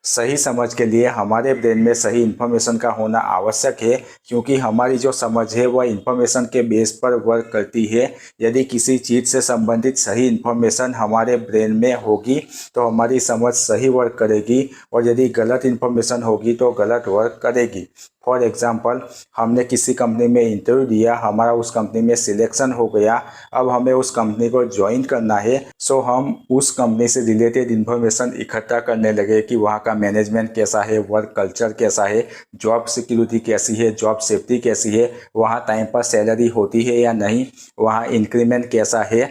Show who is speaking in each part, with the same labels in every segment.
Speaker 1: सही समझ के लिए हमारे ब्रेन में सही इन्फॉर्मेशन का होना आवश्यक है, क्योंकि हमारी जो समझ है वह इन्फॉर्मेशन के बेस पर वर्क करती है। यदि किसी चीज़ से संबंधित सही इन्फॉर्मेशन हमारे ब्रेन में होगी तो हमारी समझ सही वर्क करेगी, और यदि गलत इन्फॉर्मेशन होगी तो गलत वर्क करेगी। फॉर एग्ज़ाम्पल, हमने किसी कंपनी में इंटरव्यू दिया, हमारा उस कंपनी में सिलेक्शन हो गया, अब हमें उस कंपनी को ज्वाइन करना है। सो हम उस कंपनी से रिलेटेड इन्फॉर्मेशन इकट्ठा करने लगे कि वहाँ का मैनेजमेंट कैसा है, वर्क कल्चर कैसा है, जॉब सिक्योरिटी कैसी है, जॉब सेफ्टी कैसी है, वहाँ टाइम पर सैलरी होती है या नहीं, वहाँ इंक्रीमेंट कैसा है,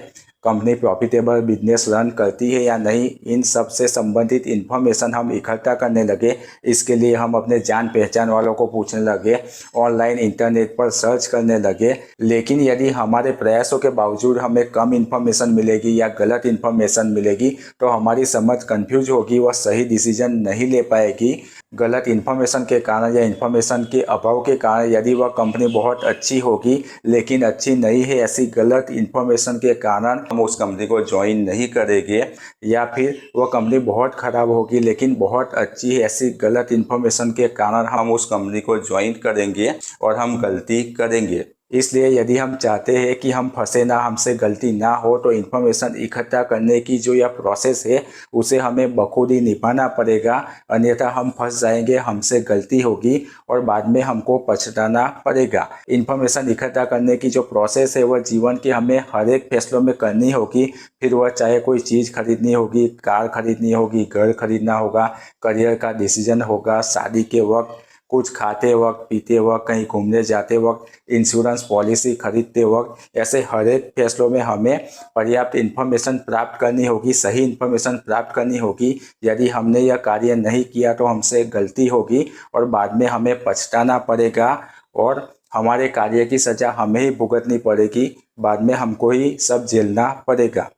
Speaker 1: कंपनी प्रॉफिटेबल बिजनेस रन करती है या नहीं। इन सब से संबंधित इन्फॉर्मेशन हम इकट्ठा करने लगे। इसके लिए हम अपने जान पहचान वालों को पूछने लगे, ऑनलाइन इंटरनेट पर सर्च करने लगे। लेकिन यदि हमारे प्रयासों के बावजूद हमें कम इन्फॉर्मेशन मिलेगी या गलत इन्फॉर्मेशन मिलेगी तो हमारी समझ कंफ्यूज होगी, वह सही डिसीजन नहीं ले पाएगी। गलत इन्फॉर्मेशन के कारण या इन्फॉर्मेशन के अभाव के कारण यदि वह कंपनी बहुत अच्छी होगी लेकिन अच्छी नहीं है, ऐसी गलत इन्फॉर्मेशन के कारण हम उस कंपनी को ज्वाइन नहीं करेंगे। या फिर वह कंपनी बहुत ख़राब होगी लेकिन बहुत अच्छी है, ऐसी गलत इन्फॉर्मेशन के कारण हम उस कंपनी को ज्वाइन करेंगे और हम गलती करेंगे। इसलिए यदि हम चाहते हैं कि हम फंसे ना, हमसे गलती ना हो, तो इन्फॉर्मेशन इकट्ठा करने की जो यह प्रोसेस है उसे हमें बखूबी निभाना पड़ेगा, अन्यथा हम फंस जाएंगे, हमसे गलती होगी और बाद में हमको पछताना पड़ेगा। इन्फॉर्मेशन इकट्ठा करने की जो प्रोसेस है वह जीवन के हमें हर एक फैसलों में करनी होगी। फिर वह चाहे कोई चीज़ खरीदनी होगी, कार खरीदनी होगी, घर खरीदना होगा, करियर का डिसीजन होगा, शादी के वक्त, कुछ खाते वक्त, पीते वक्त, कहीं घूमने जाते वक्त, इंश्योरेंस पॉलिसी खरीदते वक्त, ऐसे हर एक फैसलों में हमें पर्याप्त इन्फॉर्मेशन प्राप्त करनी होगी, सही इन्फॉर्मेशन प्राप्त करनी होगी। यदि हमने यह कार्य नहीं किया तो हमसे गलती होगी और बाद में हमें पछताना पड़ेगा और हमारे कार्य की सज़ा हमें ही भुगतनी पड़ेगी, बाद में हमको ही सब झेलना पड़ेगा।